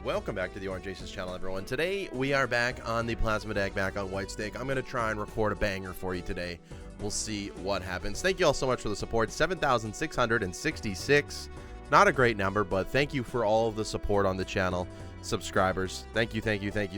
Welcome back to the Orange Aces channel, everyone. Today we are back on the plasma deck, back on White Stake. I'm going to try and record a banger for you today. We'll see what happens. Thank you all so much for the support. 7,666. Not a great number, but thank you for all of the support on the channel. Subscribers, thank you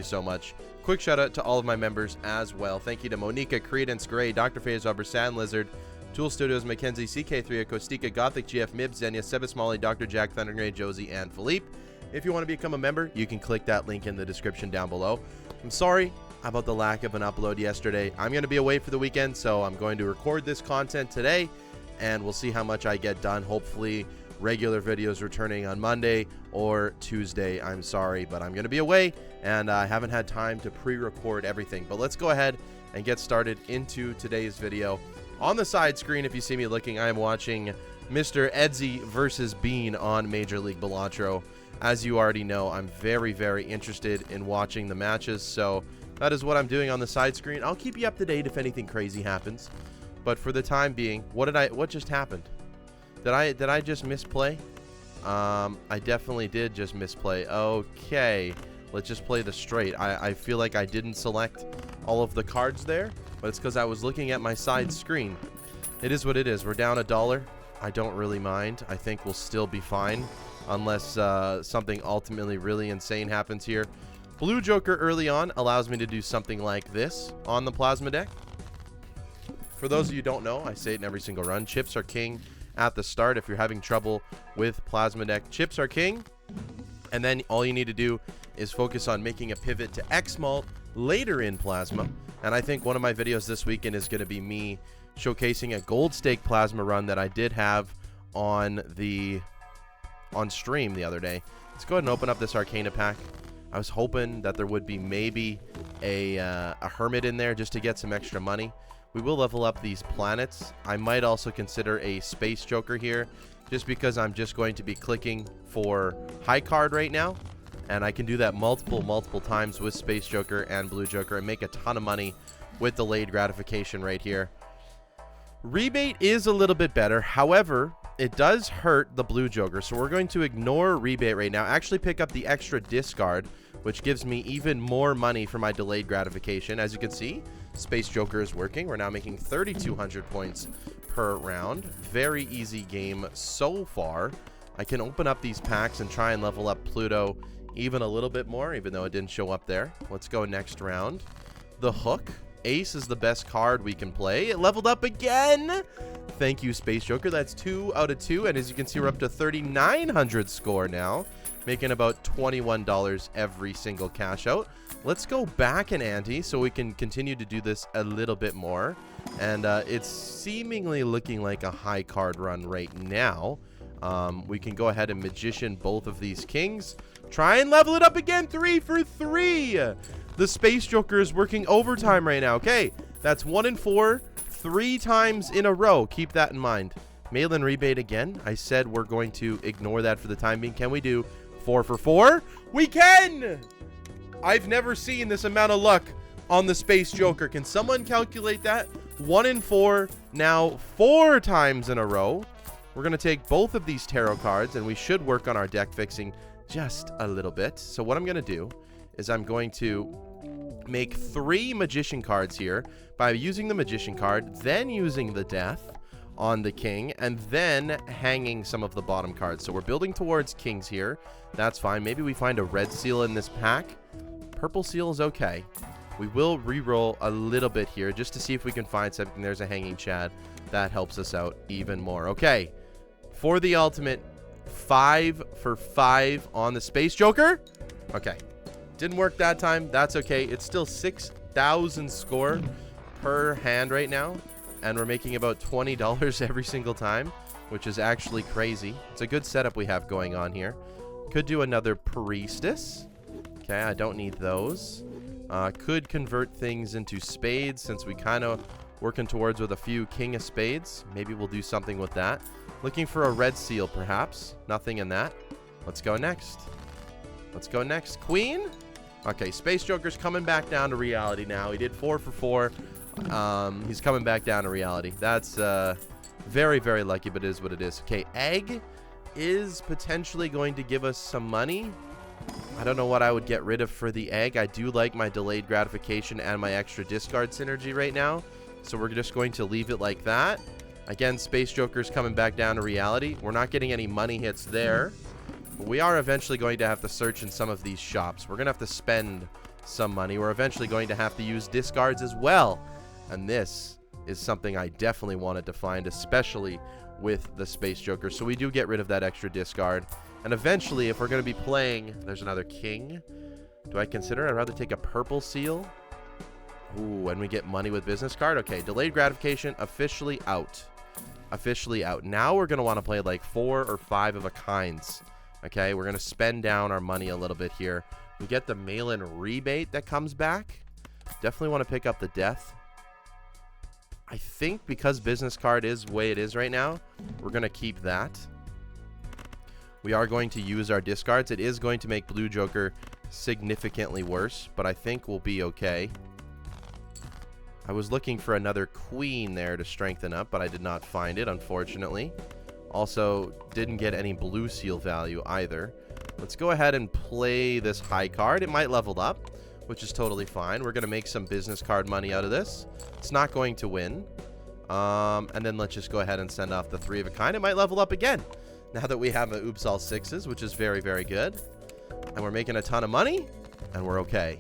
so much. Quick shout out to all of my members as well. Thank you to Monica, Credence Gray, Dr. Phase Rubber, Sand Lizard, Tool Studios, Mackenzie, CK3, Acostica, Gothic, GF, Mib, Xenia, Sebas Molly, Dr. Jack, Thundergray, Josie, and Philippe. If you want to become a member, you can click that link in the description down below. I'm sorry about the lack of an upload yesterday. I'm going to be away for the weekend, so I'm going to record this content today, and we'll see how much I get done. Hopefully, regular videos returning on Monday or Tuesday. I'm sorry, but I'm going to be away, and I haven't had time to pre-record everything. But let's go ahead and get started into today's video. On the side screen, if you see me looking, I am watching Mr. Edsy versus Bean on Major League Balatro. As you already know, I'm very, very interested in watching the matches, so that is what I'm doing on the side screen. I'll keep you up to date if anything crazy happens. But for the time being, what just happened? Did I just misplay? I definitely did just misplay. Okay, let's just play the straight. I feel like I didn't select all of the cards there, but it's because I was looking at my side screen. It is what it is. We're down $1. I don't really mind. I think we'll still be fine unless something ultimately really insane happens here. Blue Joker early on allows me to do something like this on the plasma deck. For those of you who don't know, I say it in every single run. Chips are king at the start. If you're having trouble with plasma deck, chips are king. And then all you need to do is focus on making a pivot to X-MULT later in plasma. And I think one of my videos this weekend is going to be me showcasing a gold stake plasma run that I did have on stream the other day. Let's go ahead and open up this Arcana pack. I was hoping that there would be maybe a Hermit in there just to get some extra money. We will level up these planets. I might also consider a Space Joker here, just because I'm just going to be clicking for high card right now, and I can do that multiple times with Space Joker and Blue Joker and make a ton of money with delayed gratification right here. Rebate is a little bit better, however, it does hurt the Blue Joker, so we're going to ignore rebate right now. Actually pick up the extra discard, which gives me even more money for my delayed gratification. As you can see, Space Joker is working. We're now making 3,200 points per round. Very easy game so far. I can open up these packs and try and level up Pluto even a little bit more, even though it didn't show up there. Let's go next round. The Hook. Ace is the best card we can play. It leveled up again. Thank you, Space Joker. That's 2 out of 2. And as you can see, we're up to 3,900 score now, making about $21 every single cash out. Let's go back an ante so we can continue to do this a little bit more. And it's seemingly looking like a high card run right now. We can go ahead and Magician both of these kings. Try and level it up again. 3 for 3. The Space Joker is working overtime right now. Okay, that's 1 and 4, 3 times in a row. Keep that in mind. Mail-in rebate again. I said we're going to ignore that for the time being. Can we do 4 for 4? We can! I've never seen this amount of luck on the Space Joker. Can someone calculate that? 1 and 4, now 4 times in a row. We're going to take both of these tarot cards, and we should work on our deck fixing just a little bit. So what I'm going to do is I'm going to make 3 Magician cards here by using the Magician card, then using the Death on the King, and then hanging some of the bottom cards. So we're building towards Kings here. That's fine. Maybe we find a red seal in this pack. Purple seal is okay. We will re-roll a little bit here just to see if we can find something. There's a Hanging Chad. That helps us out even more. Okay, for the ultimate, 5 for 5 on the Space Joker. Okay. Didn't work that time. That's okay. It's still 6,000 score per hand right now, and we're making about $20 every single time, which is actually crazy. It's a good setup we have going on here. Could do another Priestess. Okay, I don't need those. Could convert things into spades since we kind of working towards with a few King of Spades. Maybe we'll do something with that. Looking for a red seal, perhaps. Nothing in that. Let's go next. Let's go next. Queen? Okay, Space Joker's coming back down to reality now. He did 4 for 4. He's coming back down to reality. That's very, very lucky, but it is what it is. Okay, Egg is potentially going to give us some money. I don't know what I would get rid of for the egg. I do like my delayed gratification and my extra discard synergy right now. So we're just going to leave it like that. Again, Space Joker's coming back down to reality. We're not getting any money hits there. But we are eventually going to have to search in some of these shops. We're going to have to spend some money. We're eventually going to have to use discards as well. And this is something I definitely wanted to find, especially with the Space Joker. So we do get rid of that extra discard. And eventually, if we're going to be playing... There's another king. Do I consider I'd rather take a purple seal? Ooh, and we get money with business card. Okay, delayed gratification officially out. Officially out. Now we're going to want to play like 4 or 5 of a kinds. Okay, we're going to spend down our money a little bit here. We get the mail-in rebate that comes back. Definitely want to pick up the death. I think because business card is the way it is right now, we're going to keep that. We are going to use our discards. It is going to make Blue Joker significantly worse, but I think we'll be okay. I was looking for another queen there to strengthen up, but I did not find it, unfortunately. Also, didn't get any blue seal value either. Let's go ahead and play this high card. It might level up, which is totally fine. We're going to make some business card money out of this. It's not going to win. And then let's just go ahead and send off the 3 of a kind. It might level up again. Now that we have a oops all 6s, which is very, very good. And we're making a ton of money, and we're okay.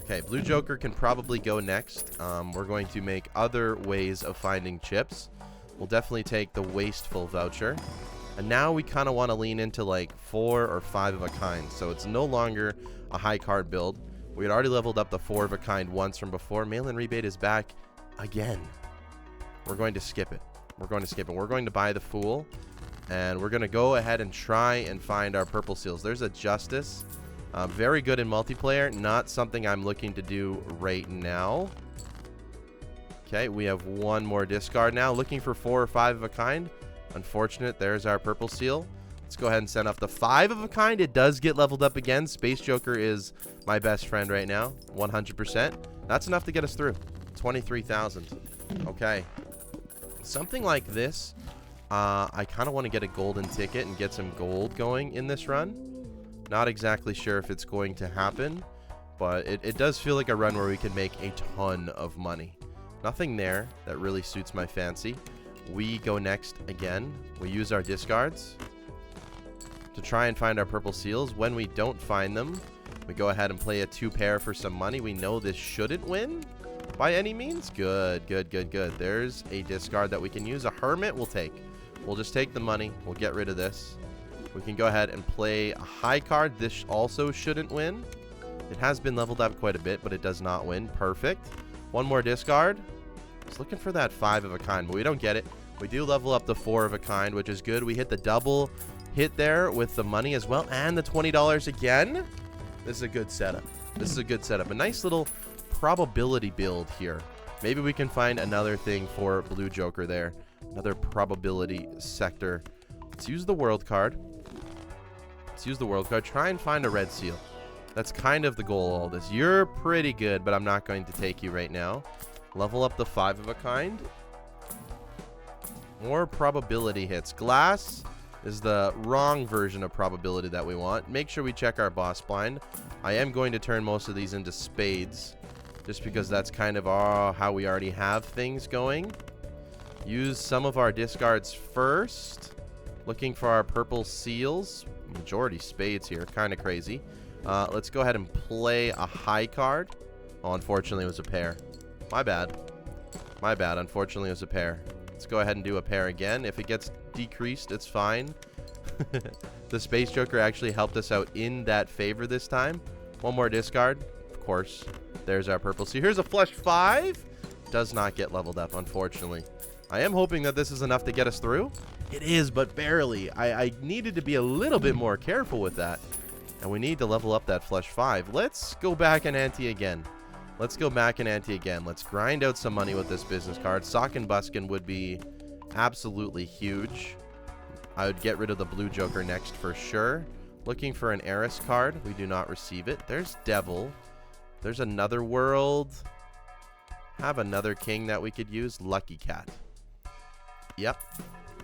Okay, Blue Joker can probably go next. We're going to make other ways of finding chips. We'll definitely take the wasteful voucher. And now we kind of want to lean into like 4 or 5 of a kind. So it's no longer a high card build. We had already leveled up the 4 of a kind once from before. Mail-in rebate is back again. We're going to skip it. We're going to skip it. We're going to buy the Fool. And we're going to go ahead and try and find our purple seals. There's a Justice. Very good in multiplayer. Not something I'm looking to do right now. Okay, we have 1 more discard now. Looking for 4 or 5 of a kind. Unfortunate. There's our purple seal. Let's go ahead and send off the 5 of a kind. It does get leveled up again. Space Joker is my best friend right now. 100%. That's enough to get us through. 23,000. Okay. Something like this. I kind of want to get a golden ticket and get some gold going in this run. Not exactly sure if it's going to happen, but it does feel like a run where we can make a ton of money. Nothing there that really suits my fancy. We go next again. We use our discards to try and find our purple seals. When we don't find them, we go ahead and play a 2 pair for some money. We know this shouldn't win by any means. Good, good, good, good. There's a discard that we can use. A hermit we'll take. We'll just take the money. We'll get rid of this. We can go ahead and play a high card. This also shouldn't win. It has been leveled up quite a bit, but it does not win. Perfect. 1 more discard. Just looking for that 5 of a kind, but we don't get it. We do level up the 4 of a kind, which is good. We hit the double hit there with the money as well, and the $20 again. This is a good setup. This is a good setup. A nice little probability build here. Maybe we can find another thing for Blue Joker there. Another probability sector. Let's use the world card. Let's use the world card. Try and find a red seal. That's kind of the goal of all this. You're pretty good, but I'm not going to take you right now. Level up the 5 of a kind. More probability hits. Glass is the wrong version of probability that we want. Make sure we check our boss blind. I am going to turn most of these into spades, just because that's kind of how we already have things going. Use some of our discards first. Looking for our purple seals. Majority spades here. Kind of crazy. Let's go ahead and play a high card. Oh, unfortunately, it was a pair. My bad. My bad. Unfortunately, it was a pair. Let's go ahead and do a pair again. If it gets decreased, it's fine. The Space Joker actually helped us out in that favor this time. 1 more discard. Of course. There's our purple. So here's a flush 5. Does not get leveled up, unfortunately. I am hoping that this is enough to get us through. It is, but barely. I needed to be a little bit more careful with that. And we need to level up that flush 5. Let's go back and ante again. Let's go back and ante again. Let's grind out some money with this business card. Sock and Buskin would be absolutely huge. I would get rid of the Blue Joker next for sure. Looking for an Heiress card. We do not receive it. There's Devil. There's another world. Have another king that we could use. Lucky Cat. Yep.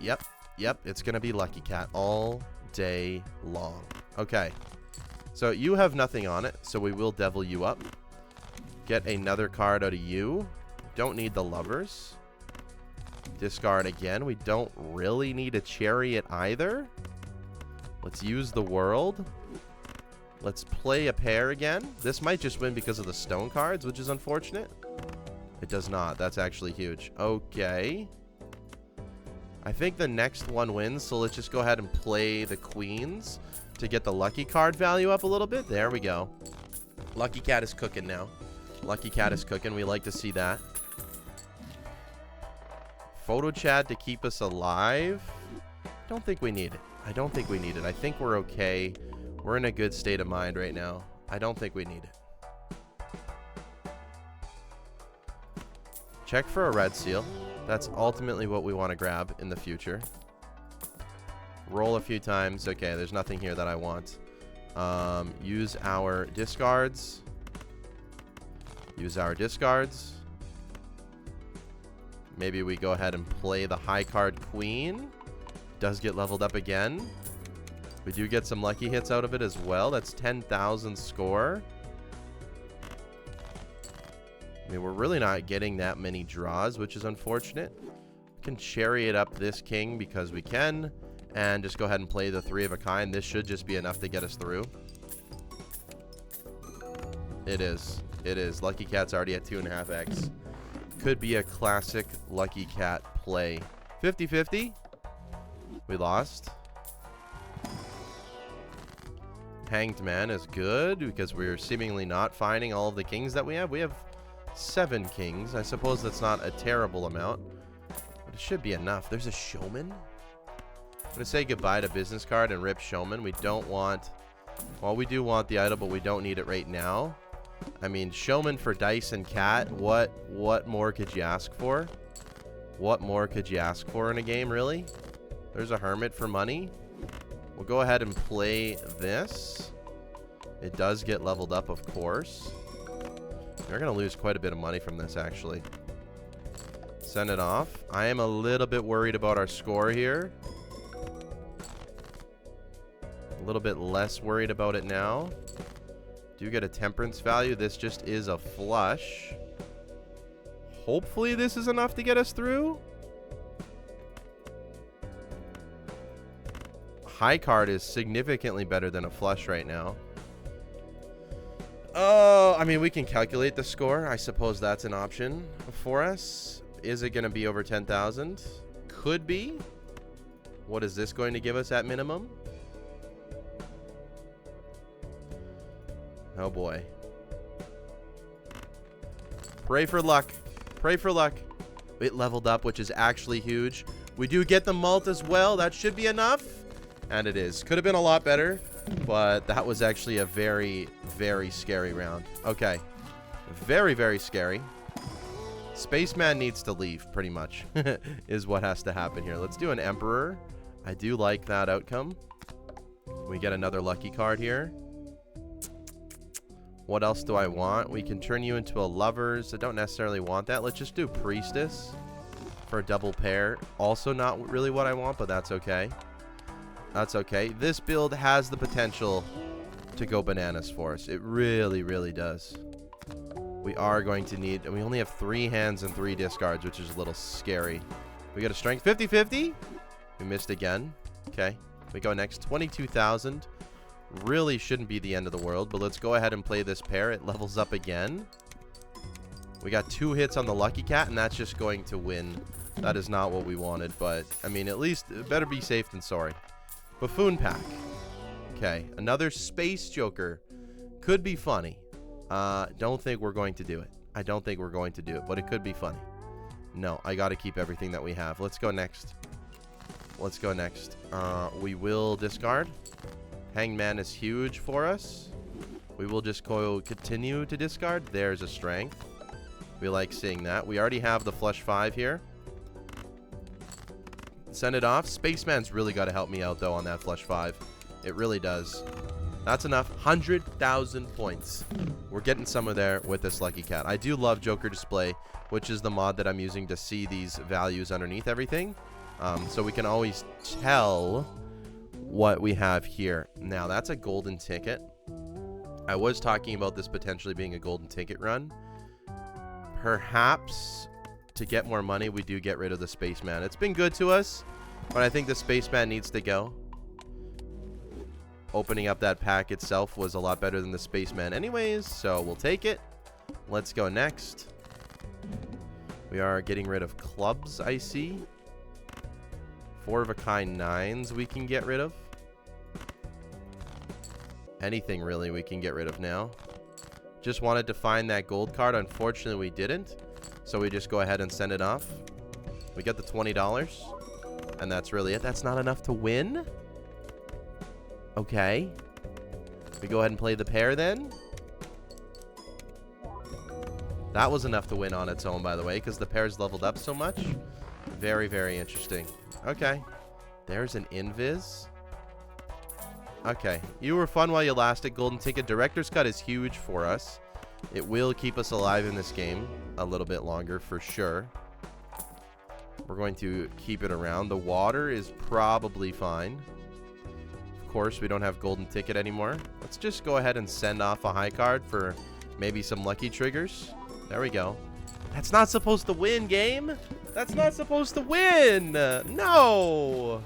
Yep. It's going to be Lucky Cat all day long. Okay. So you have nothing on it, so we will devil you up. Get another card out of you. Don't need the lovers. Discard again. We don't really need a chariot either. Let's use the world. Let's play a pair again. This might just win because of the stone cards, which is unfortunate. It does not. That's actually huge. Okay. I think the next one wins, so let's just go ahead and play the queens to get the lucky card value up a little bit. There we go. Lucky Cat is cooking now. Lucky Cat is cooking. We like to see that. Photo chat to keep us alive. Don't think we need it. I don't think we need it. I think we're okay. We're in a good state of mind right now. I don't think we need it. Check for a red seal. That's ultimately what we want to grab in the future. Roll a few times. Okay, there's nothing here that I want. Use our discards. Use our discards. Maybe we go ahead and play the high card queen. Does get leveled up again. We do get some lucky hits out of it as well. That's 10,000 score. I mean, we're really not getting that many draws, which is unfortunate. We can chariot up this king because we can. And just go ahead and play the 3 of a kind. This should just be enough to get us through. It is. It is. Lucky Cat's already at 2.5x. Could be a classic Lucky Cat play. 50-50. We lost. Hanged Man is good because we're seemingly not finding all of the kings that we have. We have 7 kings. I suppose that's not a terrible amount, but it should be enough. There's a showman. I'm going to say goodbye to business card and rip showman. We don't want... Well, we do want the idol, but we don't need it right now. I mean, showman for dice and cat. What more could you ask for? What more could you ask for in a game, really? There's a hermit for money. We'll go ahead and play this. It does get leveled up, of course. We're going to lose quite a bit of money from this, actually. Send it off. I am a little bit worried about our score here. A little bit less worried about it now. Do get a temperance value. This just is a flush. Hopefully this is enough to get us through. High card is significantly better than a flush right now. Oh, I mean, we can calculate the score. I suppose that's an option for us. Is it going to be over 10,000? Could be. What is this going to give us at minimum? Oh boy. Pray for luck. Pray for luck. It leveled up, which is actually huge. We do get the MULT as well. That should be enough. And it is. Could have been a lot better, but that was actually a very, very scary round. Okay. Very, very scary. Spaceman needs to leave, pretty much, is what has to happen here. Let's do an Emperor. I do like that outcome. We get another lucky card here. What else do I want? We can turn you into a Lovers. I don't necessarily want that. Let's just do Priestess for a double pair. Also not really what I want, but that's okay. That's okay. This build has the potential to go bananas for us. It really, really does. We are going to need... And we only have 3 hands and 3 discards, which is a little scary. We got a strength 50-50. We missed again. Okay. We go next. 22,000. Really shouldn't be the end of the world, but let's go ahead and play this pair. It levels up again. We got 2 hits on the Lucky Cat, and that's just going to win. That is not what we wanted, but, I mean, at least it better be safe than sorry. Buffoon pack. Okay, another Space Joker. Could be funny. Don't think we're going to do it. I don't think we're going to do it, but it could be funny. No, I got to keep everything that we have. Let's go next. Let's go next. We will discard. Hangman is huge for us. We will just continue to discard. There's a strength. We like seeing that. We already have the flush 5 here. Send it off. Spaceman's really got to help me out, though, on that flush 5. It really does. That's enough. 100,000 points. We're getting somewhere there with this Lucky Cat. I do love Joker Display, which is the mod that I'm using to see these values underneath everything. So we can always tell what we have here. Now, that's a golden ticket. I was talking about this potentially being a golden ticket run. Perhaps to get more money, we do get rid of the spaceman. It's been good to us, but I think the spaceman needs to go. Opening up that pack itself was a lot better than the spaceman anyways, so we'll take it. Let's go next. We are getting rid of clubs, I see. 4 of a kind 9s we can get rid of. Anything really we can get rid of now. Just wanted to find that gold card. Unfortunately, we didn't. So we just go ahead and send it off. We get the $20. And that's really it. That's not enough to win. Okay. We go ahead and play the pair then. That was enough to win on its own, by the way, because the pair's leveled up so much. Very, very interesting. Okay. There's an invis. Okay. You were fun while you lasted. Golden ticket. Director's cut is huge for us. It will keep us alive in this game a little bit longer for sure. We're going to keep it around. The water is probably fine. Of course, we don't have golden ticket anymore. Let's just go ahead and send off a high card for maybe some lucky triggers. There we go. That's not supposed to win, game. That's not supposed to win. No.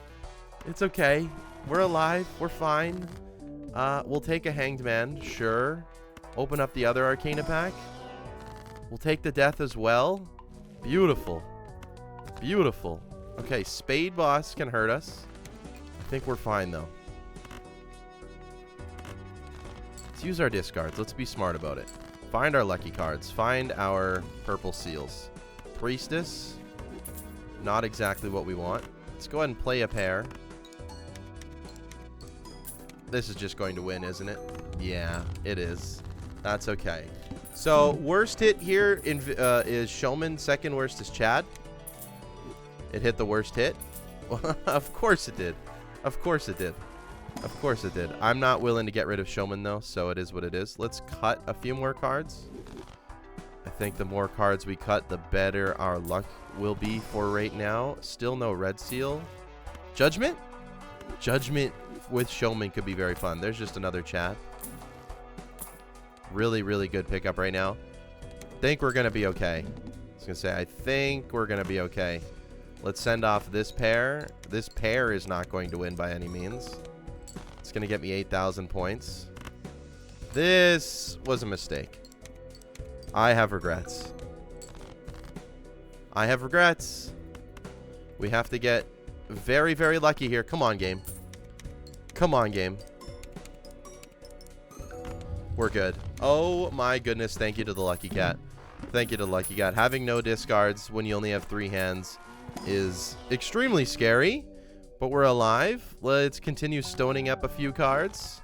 It's okay. We're alive. We're fine. We'll take a hanged man. Sure. Open up the other Arcana pack. We'll take the death as well. Beautiful. Beautiful. Okay, Spade Boss can hurt us. I think we're fine, though. Let's use our discards. Let's be smart about it. Find our lucky cards. Find our purple seals. Priestess. Not exactly what we want. Let's go ahead and play a pair. This is just going to win, isn't it? Yeah, it is. That's okay. So, worst hit here is Showman. Second worst is Chad. It hit the worst hit. Of course it did. Of course it did. Of course it did. I'm not willing to get rid of Showman, though, so it is what it is. Let's cut a few more cards. I think the more cards we cut, the better our luck will be for right now. Still no red seal. Judgment? Judgment with Showman could be very fun. There's just another Chad. Really, really good pickup right now. Think we're going to be okay. I was going to say, I think we're going to be okay. Let's send off this pair. This pair is not going to win by any means. It's going to get me 8,000 points. This was a mistake. I have regrets. I have regrets. We have to get very, very lucky here. Come on, game. Come on, game. We're good. Oh, my goodness. Thank you to the Lucky Cat. Thank you to the Lucky Cat. Having no discards when you only have 3 hands is extremely scary, but we're alive. Let's continue stoning up a few cards.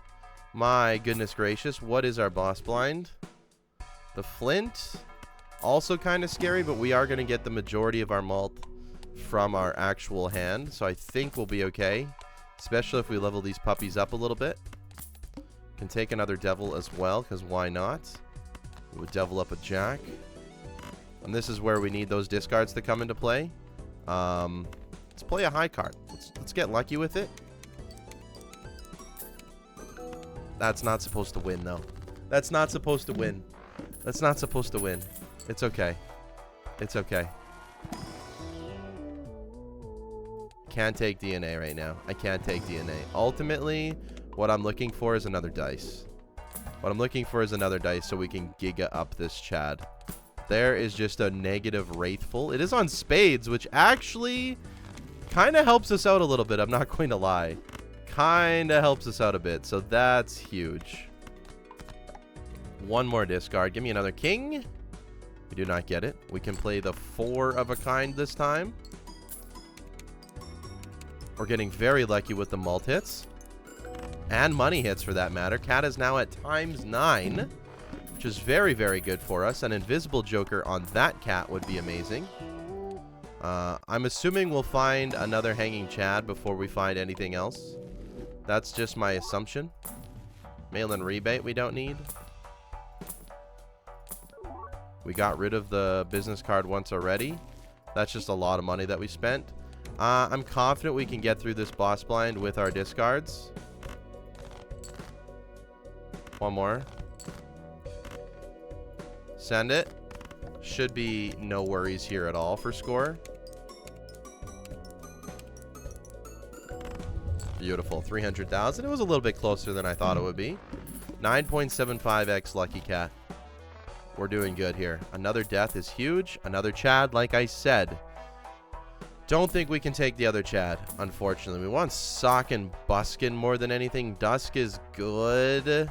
My goodness gracious. What is our boss blind? The Flint. Also kind of scary, but we are going to get the majority of our MULT from our actual hand, so I think we'll be okay, especially if we level these puppies up a little bit. Can take another devil as well, because why not? We would devil up a jack. And this is where we need those discards to come into play. Let's play a high card. Let's get lucky with it. That's not supposed to win, though. That's not supposed to win. That's not supposed to win. It's okay. It's okay. Can't take DNA right now. I can't take DNA. Ultimately, what I'm looking for is another dice. What I'm looking for is another dice so we can giga up this Chad. There is just a negative Wraithful. It is on spades, which actually kind of helps us out a little bit. I'm not going to lie. Kind of helps us out a bit. So that's huge. One more discard. Give me another king. We do not get it. We can play the 4 of a kind this time. We're getting very lucky with the MULT hits. And money hits, for that matter. Cat is now at ×9, which is very, very good for us. An invisible joker on that cat would be amazing. I'm assuming we'll find another hanging Chad before we find anything else. That's just my assumption. Mail-in rebate we don't need. We got rid of the business card once already. That's just a lot of money that we spent. I'm confident we can get through this boss blind with our discards. One more. Send it. Should be no worries here at all for score. Beautiful. 300,000. It was a little bit closer than I thought it would be. 9.75x Lucky Cat. We're doing good here. Another death is huge. Another Chad, like I said. Don't think we can take the other Chad, unfortunately. We want Sock and Buskin more than anything. Dusk is good.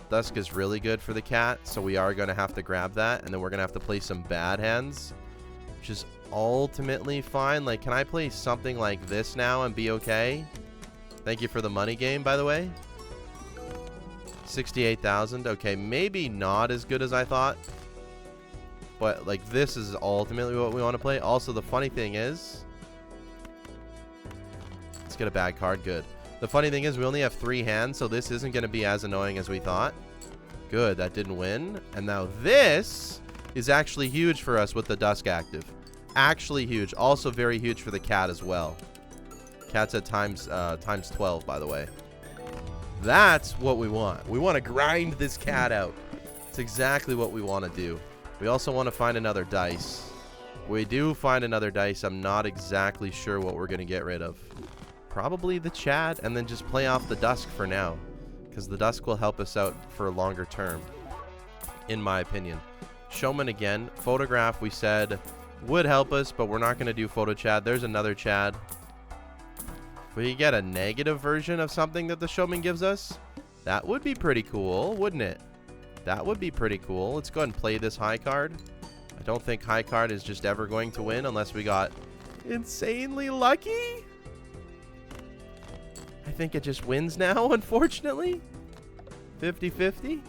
Dusk is really good for the cat, so we are going to have to grab that, and then we're going to have to play some bad hands, which is ultimately fine. Like, can I play something like this now and be okay? Thank you for the money game, by the way. 68,000. Okay, maybe not as good as I thought, but like this is ultimately what we want to play. Also, the funny thing is, let's get a bad card. Good. The funny thing is we only have 3 hands, so this isn't going to be as annoying as we thought. Good, that didn't win. And now this is actually huge for us with the Dusk active. Actually huge. Also very huge for the cat as well. Cat's at times 12, by the way. That's what we want. We want to grind this cat out. It's exactly what we want to do. We also want to find another dice. We do find another dice. I'm not exactly sure what we're going to get rid of. Probably the Chad, and then just play off the Dusk for now, because the Dusk will help us out for a longer term, in my opinion. Showman again. Photograph, we said, would help us, but we're not going to do Photo Chad. There's another Chad. If we get a negative version of something that the Showman gives us, that would be pretty cool, wouldn't it? That would be pretty cool. Let's go ahead and play this high card. I don't think high card is just ever going to win unless we got insanely lucky. I think it just wins now, unfortunately. 50-50.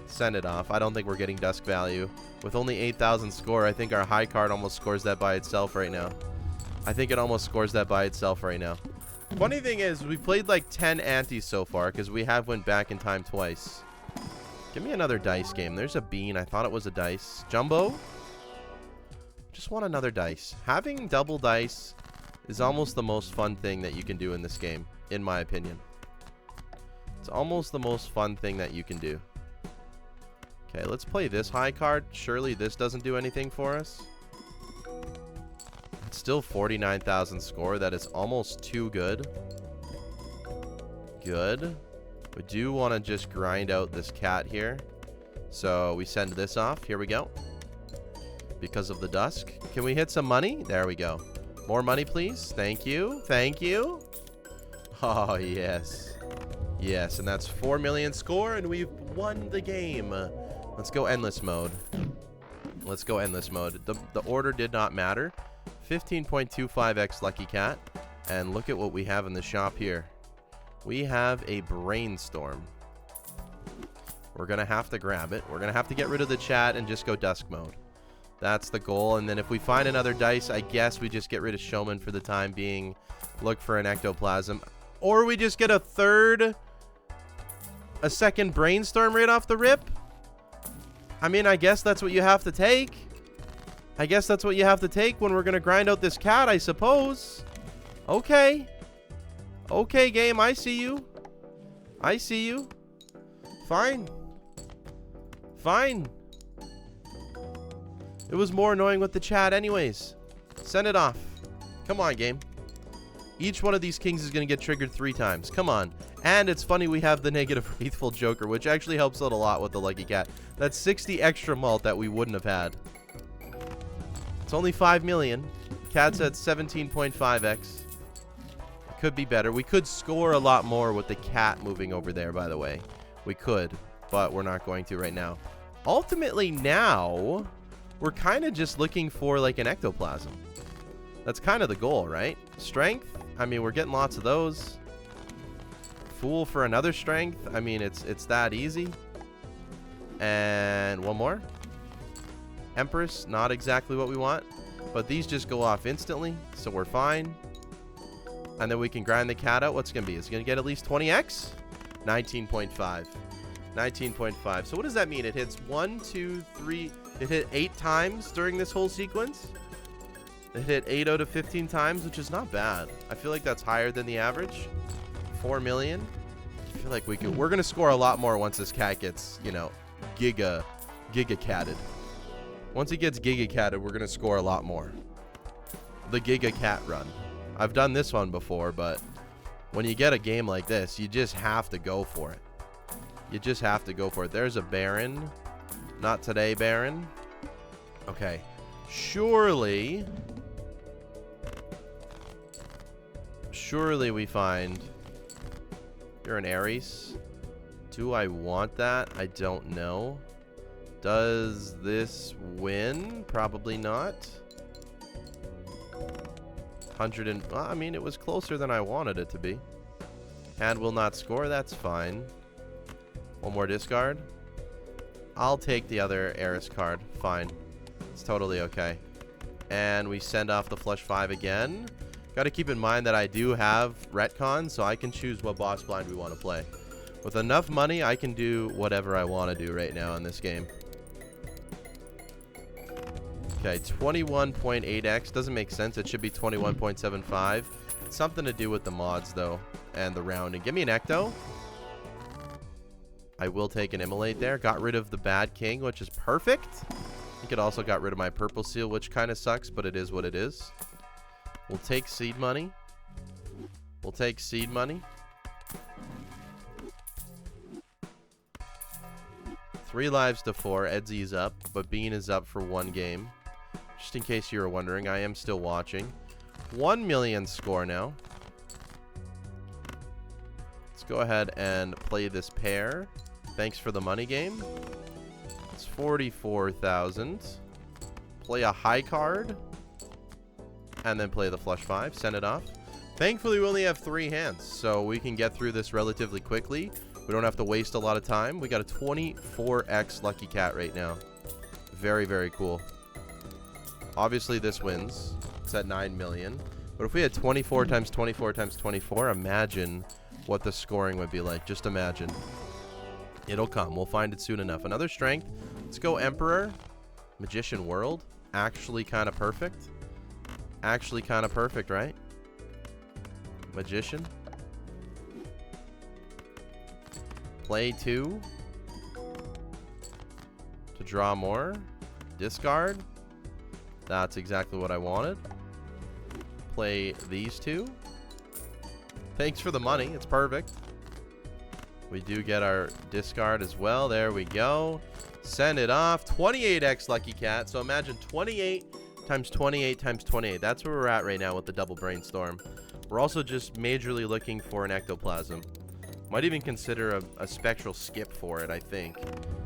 Send it off. I don't think we're getting Dusk value. With only 8,000 score, I think our high card almost scores that by itself right now. I think it almost scores that by itself right now. Funny thing is, we played like 10 antes so far because we have went back in time twice. Give me another dice game. There's a bean. I thought it was a dice. Jumbo? Just want another dice. Having double dice is almost the most fun thing that you can do in this game, in my opinion. It's almost the most fun thing that you can do. Okay, let's play this high card. Surely this doesn't do anything for us. It's still 49,000 score. That is almost too good. Good. We do want to just grind out this cat here. So we send this off. Here we go. Because of the Dusk. Can we hit some money? There we go. More money, please. Thank you. Thank you. Oh, yes. Yes, and that's 4 million score, and we've won the game. Let's go endless mode. Let's go endless mode. The order did not matter. 15.25x Lucky Cat. And look at what we have in the shop here. We have a Brainstorm. We're going to have to grab it. We're going to have to get rid of the chat and just go Dusk mode. That's the goal. And then if we find another dice, I guess we just get rid of Showman for the time being. Look for an Ectoplasm. Or we just get a second Brainstorm right off the rip. I mean, I guess that's what you have to take. I guess that's what you have to take when we're going to grind out this cat, I suppose. Okay. Okay, game. I see you. I see you. Fine. Fine. It was more annoying with the chat anyways. Send it off. Come on, game. Each one of these kings is going to get triggered 3 times. Come on. And it's funny we have the negative Wraithful Joker, which actually helps out a lot with the Lucky Cat. That's 60 extra mult that we wouldn't have had. It's only 5 million. Cat's at 17.5x. It could be better. We could score a lot more with the cat moving over there, by the way. We could, but we're not going to right now. Ultimately now, we're kind of just looking for like an Ectoplasm. That's kind of the goal, right? Strength? I mean, we're getting lots of those. Fool for another strength? I mean, it's that easy. And one more. Empress, not exactly what we want. But these just go off instantly, so we're fine. And then we can grind the cat out. What's it going to be? It's going to get at least 20x? 19.5. 19.5. So what does that mean? It hits 1, 2, 3... It hit 8 times during this whole sequence. It hit 8 out of 15 times, which is not bad. I feel like that's higher than the average. 4 million. feel like we're going to score a lot more once this cat gets, you know, giga-catted. Once he gets giga-catted, we're going to score a lot more. The Giga Cat run. I've done this one before, but when you get a game like this, you just have to go for it. You just have to go for it. There's a Baron. Not today, Baron. Okay. Surely we find... You're an Ares. Do I want that? I don't know. Does this win? Probably not. 100 and... Well, I mean, it was closer than I wanted it to be. Hand will not score. That's fine. One more discard. I'll take the other Eris card. Fine. It's totally okay. And we send off the flush 5 again. Got to keep in mind that I do have retcon, so I can choose what boss blind we want to play. With enough money, I can do whatever I want to do right now in this game. Okay, 21.8x. Doesn't make sense. It should be 21.75. Something to do with the mods, though, and the rounding. Give me an Ecto. I will take an Immolate there. Got rid of the bad king, which is perfect. I think it also got rid of my purple seal, which kind of sucks, but it is what it is. We'll take seed money. We'll take seed money. 3 lives to 4. Edsy's up, but Bean is up for 1 game. Just in case you were wondering, I am still watching. 1 million score now. Let's go ahead and play this pair. Thanks for the money game. It's 44,000. Play a high card. And then play the flush 5. Send it off. Thankfully, we only have 3 hands, so we can get through this relatively quickly. We don't have to waste a lot of time. We got a 24x Lucky Cat right now. Very, very cool. Obviously, this wins. It's at 9 million. But if we had 24 times 24 times 24, imagine what the scoring would be like. Just imagine. It'll come. We'll find it soon enough. Another strength. Let's go Emperor. Magician World. Actually kind of perfect. Actually kind of perfect, right? Magician. Play 2. To draw more. Discard. That's exactly what I wanted. Play these 2. Thanks for the money. It's perfect. We do get our discard as well. There we go. Send it off. 28x Lucky Cat. So imagine 28 times 28 times 28. That's where we're at right now with the double brainstorm. We're also just majorly looking for an ectoplasm. Might even consider a spectral skip for it, I think.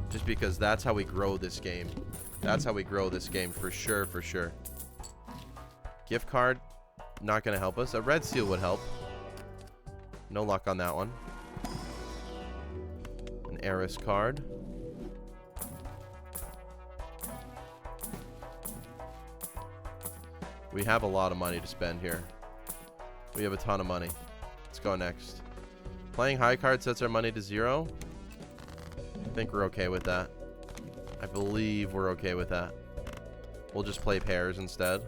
Just because that's how we grow this game. That's how we grow this game for sure, for sure. Gift card, not going to help us. A red seal would help. No luck on that one. An Eris card. We have a lot of money to spend here. We have a ton of money. Let's go next. Playing high card sets our money to 0. I think we're okay with that. I believe we're okay with that. We'll just play pairs instead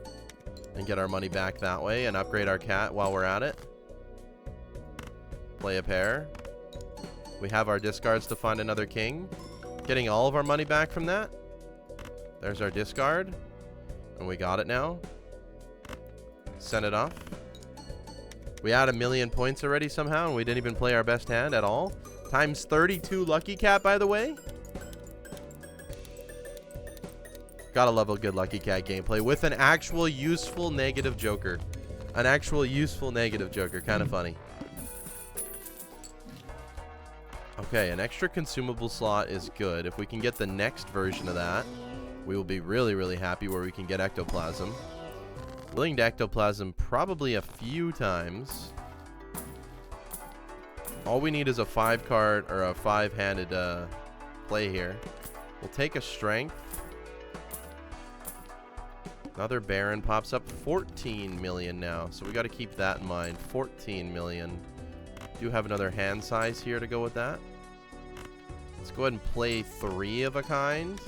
and get our money back that way and upgrade our cat while we're at it. Play a pair. We have our discards to find another king. Getting all of our money back from that. There's our discard. And we got it now. Send it off. We had 1 million points already somehow, and we didn't even play our best hand at all. Times 32 Lucky Cat, by the way. Gotta love a good Lucky Cat gameplay with an actual useful negative joker. An actual useful negative joker. Kind of funny. Okay, an extra consumable slot is good. If we can get the next version of that, we will be really, really happy where we can get ectoplasm. Willing to ectoplasm probably a few times. All we need is a 5 card or a 5-handed play here. We'll take a strength. Another Baron pops up. 14 million now, so we got to keep that in mind. 14 million. Do have another hand size here to go with that. Let's go ahead and play 3 of a kind.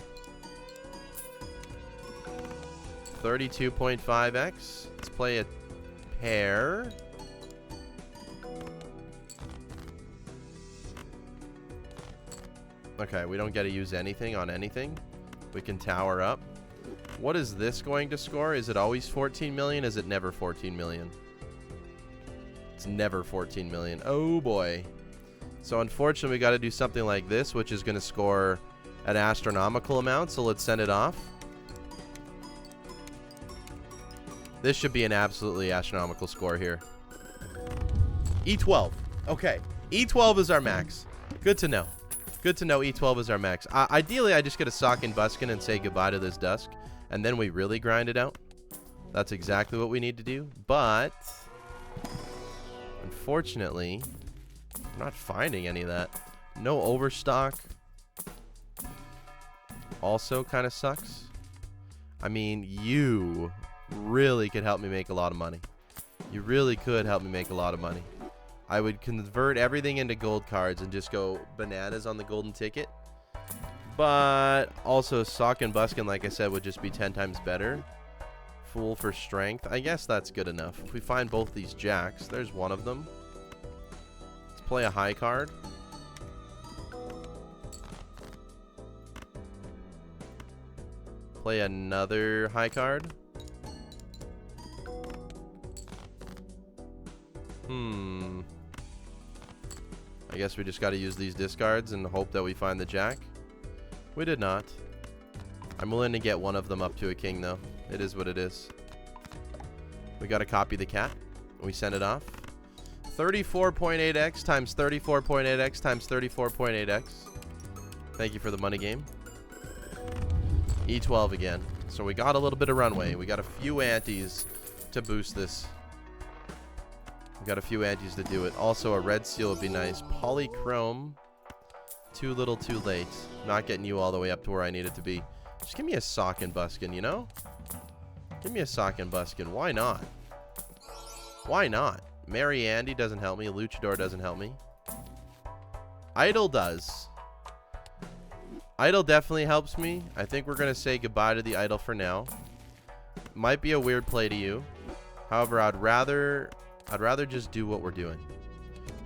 32.5x. Let's play a pair. Okay, we don't get to use anything on anything. We can tower up. What is this going to score? Is it always 14 million? Is it never 14 million? It's never 14 million. Oh boy. So unfortunately, we got to do something like this, which is going to score an astronomical amount. So let's send it off. This should be an absolutely astronomical score here. E12. Okay. E12 is our max. Good to know. Good to know E12 is our max. Ideally, I just get a sock and buskin and say goodbye to this dusk. And then we really grind it out. That's exactly what we need to do. But unfortunately, I'm not finding any of that. No overstock. Also kind of sucks. I mean, you really could help me make a lot of money. You really could help me make a lot of money. I would convert everything into gold cards and just go bananas on the golden ticket. But also sock and buskin, like I said, would just be 10 times better. Fool for strength. I guess that's good enough. If we find both these jacks, there's one of them. Let's play a high card. Play another high card. I guess we just got to use these discards and hope that we find the jack. We did not. I'm willing to get one of them up to a king, though. It is what it is. We got to copy the cat. We send it off. 34.8x times 34.8x times 34.8x. Thank you for the money game. E12 again. So we got a little bit of runway. We got a few antes to boost this. We got a few antes to do it. Also, a red seal would be nice. Polychrome. Too little, too late. Not getting you all the way up to where I need it to be. Just give me a sock and buskin, you know? Give me a sock and buskin. Why not? Why not? Mary Andy doesn't help me. Luchador doesn't help me. Idol does. Idol definitely helps me. I think we're going to say goodbye to the idol for now. Might be a weird play to you. However, I'd rather just do what we're doing.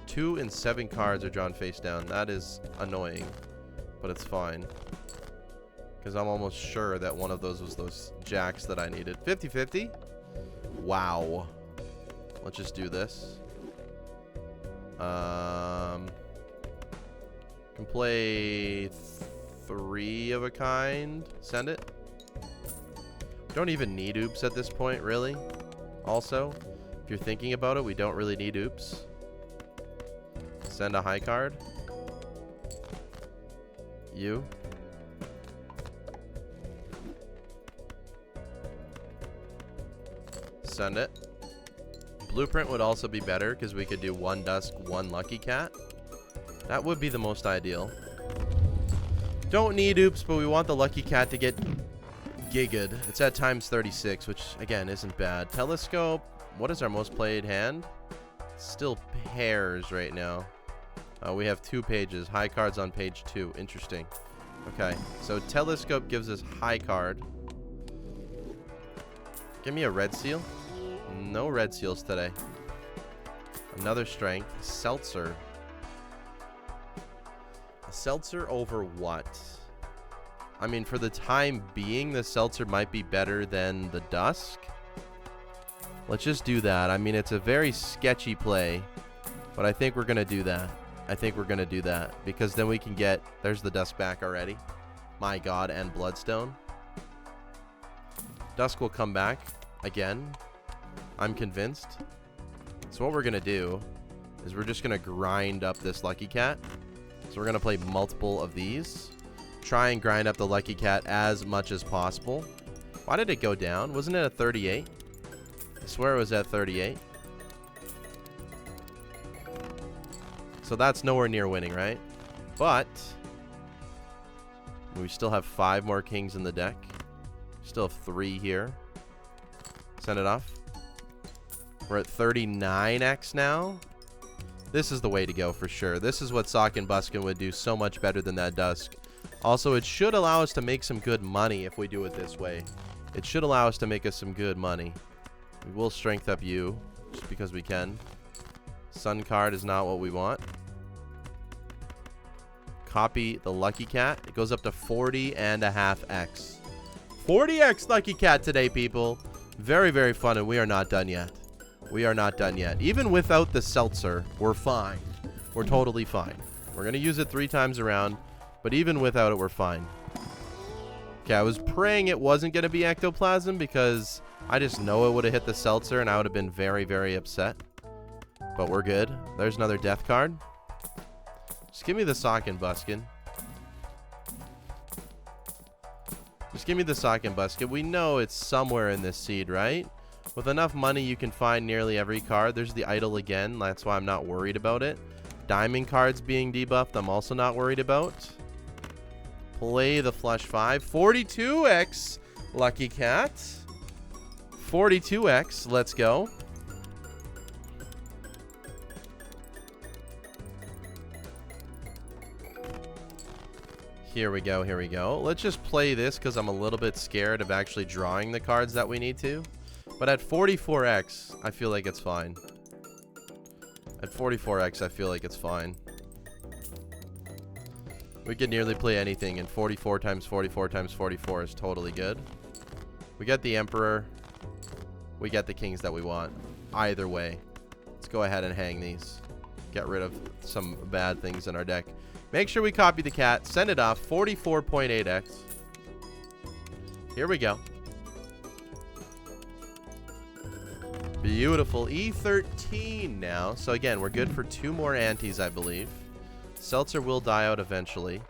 2 and 7 cards are drawn face down. That is annoying, but it's fine. Because I'm almost sure that one of those was those jacks that I needed. 50-50? Wow. Let's just do this. Can play 3 of a kind. Send it. Don't even need oops at this point, really. Also, if you're thinking about it, we don't really need oops. Send a high card. You. Send it. Blueprint would also be better because we could do 1 dusk, 1 lucky cat. That would be the most ideal. Don't need oops, but we want the lucky cat to get gigged. It's at times 36, which again isn't bad. Telescope. What is our most played hand? Still pairs right now. We have 2 pages. High cards on page 2. Interesting. Okay, so Telescope gives us high card. Give me a red seal. No red seals today. Another strength. Seltzer. A seltzer over what? I mean, for the time being, the seltzer might be better than the dusk. Let's just do that. I mean, it's a very sketchy play, but I think we're going to do that. I think we're going to do that because then we can get... There's the dusk back already. My God, and Bloodstone. Dusk will come back again. I'm convinced. So what we're going to do is we're just going to grind up this Lucky Cat. So we're going to play multiple of these. Try and grind up the Lucky Cat as much as possible. Why did it go down? Wasn't it at 38? I swear it was at 38. So that's nowhere near winning, right? But we still have 5 more kings in the deck. Still have 3 here. Send it off. We're at 39x now. This is the way to go for sure. This is what Sock and Buskin would do so much better than that Dusk. Also, it should allow us to make some good money if we do it this way. It should allow us to make us some good money. We will strength up you just because we can. Sun card is not what we want. copy the Lucky Cat. It goes up to 40.5x. 40x Lucky Cat today, people. Very, very fun, and we are not done yet. We are not done yet. Even without the seltzer, we're fine. We're totally fine. We're going to use it 3 times around, but even without it, we're fine. Okay, I was praying it wasn't going to be ectoplasm because I just know it would have hit the seltzer, and I would have been very, very upset. But we're good. There's another death card. Just give me the sock and buskin. Just give me the sock and buskin. We know it's somewhere in this seed, right? With enough money, you can find nearly every card. There's the idol again. That's why I'm not worried about it. Diamond cards being debuffed, I'm also not worried about. Play the flush 5. 42x Lucky Cat. 42x. Let's go. Here we go, here we go. Let's just play this because I'm a little bit scared of actually drawing the cards that we need to. But at 44x, I feel like it's fine. At 44x, I feel like it's fine. We could nearly play anything, and 44 times 44 times 44 is totally good. We got the Emperor. We got the kings that we want. Either way. Let's go ahead and hang these. Get rid of some bad things in our deck. Make sure we copy the cat. Send it off. 44.8x. Here we go. Beautiful. E13 now. So again, we're good for 2 more antes, I believe. Seltzer will die out eventually.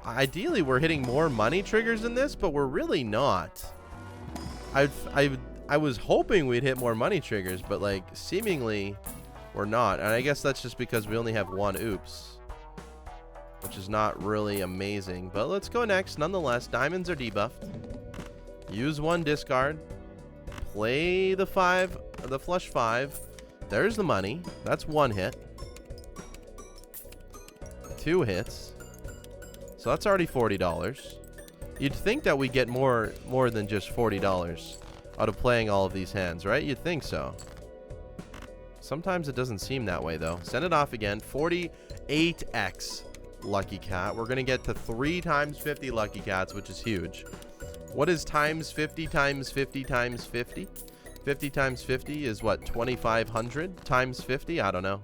Ideally, we're hitting more money triggers in this, but we're really not. I was hoping we'd hit more money triggers, but like seemingly we're not. And I guess that's just because we only have 1 oops, which is not really amazing. But let's go next. Nonetheless, diamonds are debuffed. Use 1 discard. Play the flush 5. There's the money. That's 1 hit. 2 hits. So that's already $40. You'd think that we get more than just $40 out of playing all of these hands, right? You'd think so. Sometimes it doesn't seem that way, though. Send it off again. 48x Lucky Cat. We're going to get to 3 times 50 Lucky Cats, which is huge. What is times 50 times 50 times 50? 50 times 50 is what, 2,500 times 50? I don't know.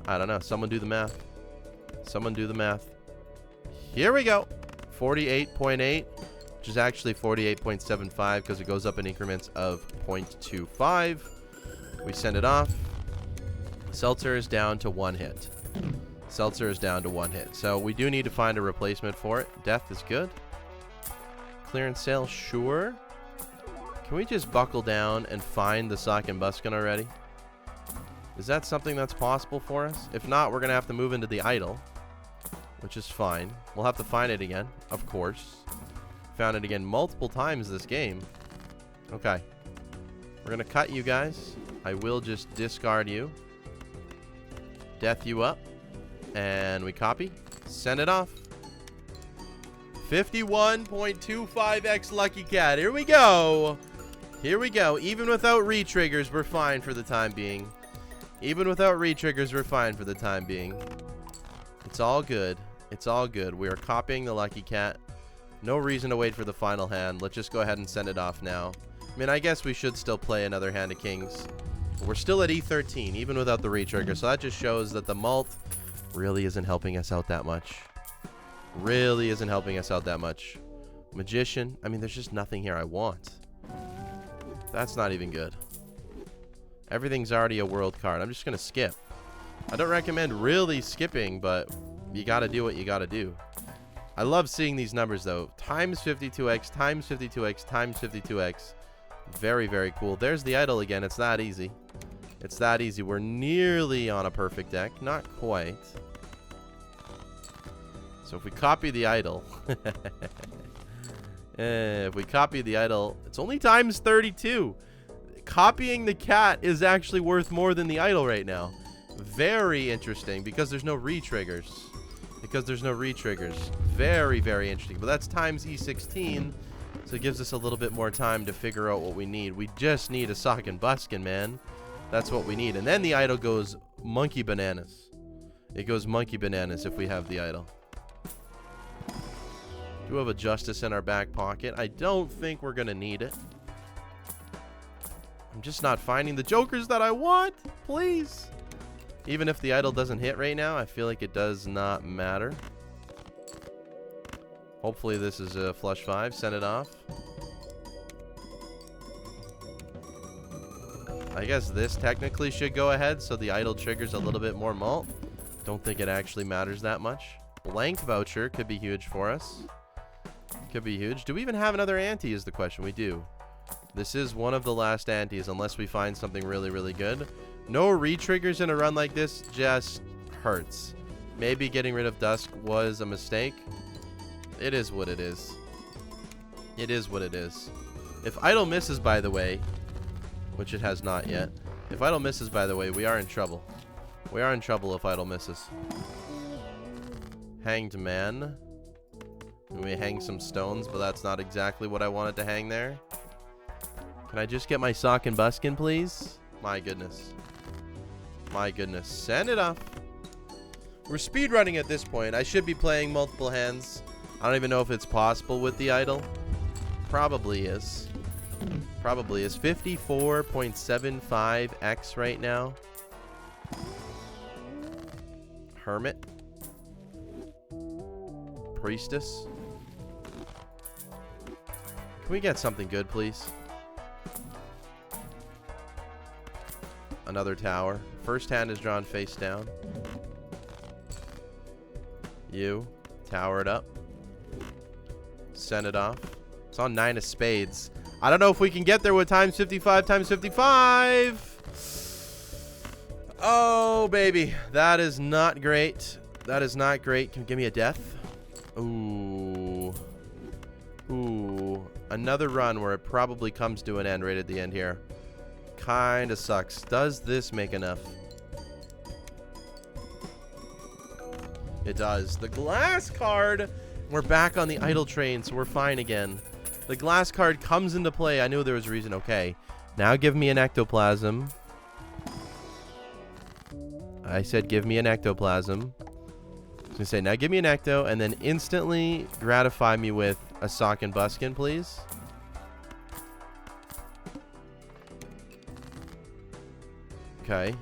I don't know. Someone do the math. Someone do the math. Here we go. 48.8, which is actually 48.75 because it goes up in increments of 0.25. We send it off. Seltzer is down to 1 hit. Seltzer is down to 1 hit. So we do need to find a replacement for it. Death is good. Clearance sale, sure. Can we just buckle down and find the sock and buskin already? Is that something that's possible for us? If not, we're going to have to move into the idol, which is fine. We'll have to find it again, of course. Found it again multiple times this game. Okay. We're going to cut you guys. I will just discard you. Death you up. And we copy. Send it off. 51.25x Lucky Cat. Here we go. Here we go. Even without re-triggers, we're fine for the time being. Even without re-triggers, we're fine for the time being. It's all good. It's all good. We are copying the Lucky Cat. No reason to wait for the final hand. Let's just go ahead and send it off now. I mean, I guess we should still play another hand of kings. But we're still at E13, even without the re-trigger. So that just shows that the MULT really isn't helping us out that much. Really isn't helping us out that much. Magician. I mean, there's just nothing here I want. That's not even good. Everything's already a world card. I'm just going to skip. I don't recommend really skipping, but you got to do what you got to do. I love seeing these numbers, though. Times 52x, times 52x, times 52x. Very, very cool. There's the idol again. It's that easy. It's that easy. We're nearly on a perfect deck. Not quite. So if we copy the idol, if we copy the idol, it's only times 32. Copying the cat is actually worth more than the idol right now. Very interesting because there's no re-triggers. Because there's no re-triggers. Very, very interesting. But that's times E16, so it gives us a little bit more time to figure out what we need. We just need a sock and buskin, man. That's what we need. And then the idol goes monkey bananas. It goes monkey bananas if we have the idol. Do have a justice in our back pocket. I don't think we're going to need it. I'm just not finding the jokers that I want. Please. Even if the idol doesn't hit right now, I feel like it does not matter. Hopefully this is a flush 5. Send it off. I guess this technically should go ahead, so the idol triggers a little bit more mult. Don't think it actually matters that much. Blank voucher could be huge for us. Could be huge. Do we even have another ante is the question. We do. This is one of the last antes unless we find something really, really good. No re-triggers in a run like this just hurts. Maybe getting rid of Dusk was a mistake. It is what it is. It is what it is. If idol misses, by the way, which it has not yet. If idol misses, by the way, we are in trouble. We are in trouble if idol misses. Hanged man. We hang some stones, but that's not exactly what I wanted to hang there. Can I just get my sock and buskin, please? My goodness. My goodness. Send it off. We're speedrunning at this point. I should be playing multiple hands. I don't even know if it's possible with the idol. Probably is. Probably is. 54.75x right now. Hermit. Priestess. Can we get something good, please? Another tower. First hand is drawn face down. You. Tower it up. Send it off. It's on 9 of spades. I don't know if we can get there with times 55 times 55. Oh, baby. That is not great. That is not great. Can you give me a death? Ooh. Ooh. Another run where it probably comes to an end right at the end here. Kinda sucks. Does this make enough? It does. The glass card. We're back on the idle train, so we're fine again. The glass card comes into play. I knew there was a reason. Okay. Now give me an ectoplasm. I said give me an ectoplasm. I was going to say, now give me an ecto, and then instantly gratify me with a sock and buskin, please. Okay.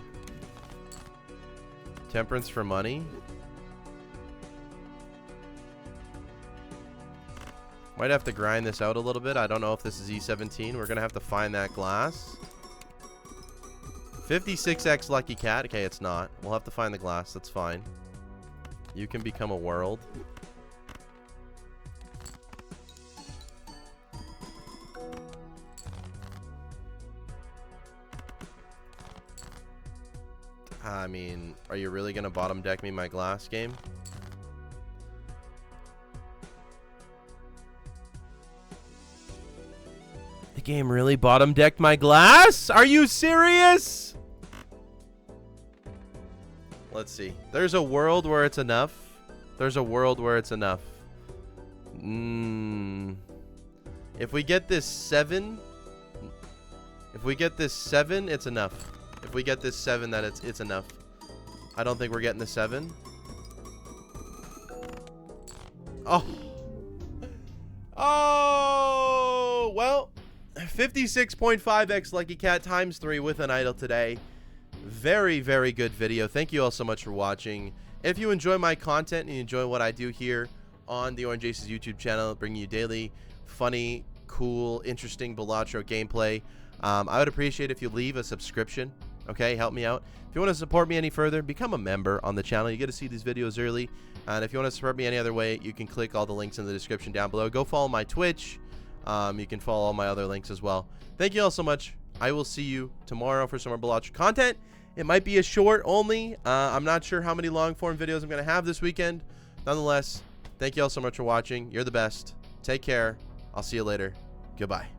Temperance for money. Might have to grind this out a little bit. I don't know if this is E17. We're going to have to find that glass. 56x Lucky Cat. Okay, it's not. We'll have to find the glass. That's fine. You can become a world. I mean, are you really going to bottom deck me my glass game? The game really bottom decked my glass? Are you serious? Let's see. There's a world where it's enough. There's a world where it's enough. If we get this 7, it's enough. If we get this 7, that it's enough. I don't think we're getting the 7. Oh. Oh, well, 56.5x Lucky Cat times 3 with an idol today. Very, very good video. Thank you all so much for watching. If you enjoy my content and you enjoy what I do here on the Orange Aces YouTube channel, bringing you daily, funny, cool, interesting Balatro gameplay, I would appreciate if you leave a subscription. Okay, help me out. If you want to support me any further, become a member on the channel. You get to see these videos early. And if you want to support me any other way, you can click all the links in the description down below. Go follow my Twitch. You can follow all my other links as well. Thank you all so much. I will see you tomorrow for some more Balatro content. It might be a short only. I'm not sure how many long form videos I'm going to have this weekend. Nonetheless, thank you all so much for watching. You're the best. Take care. I'll see you later. Goodbye.